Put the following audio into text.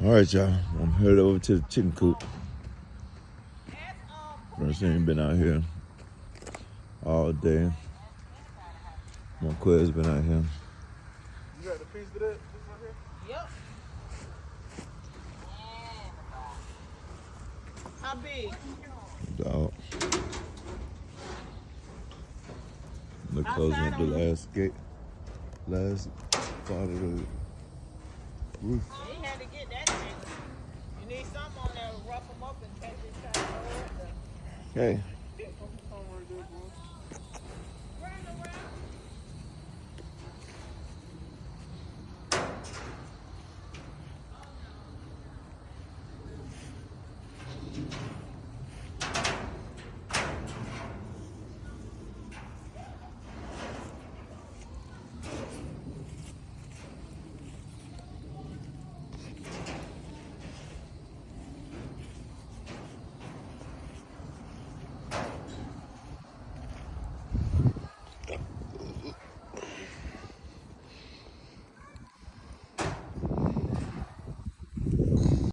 All right, y'all. I'm headed over to the chicken coop. First thing been out here all day. Marquez been out here. You got the piece of that? This right here? Yep. How big? Dog. They're closing up the last gate. Last part of the roof. He had to get that thing. You need something on there to rough them up in case they try to hold Hey. Come right there, boy.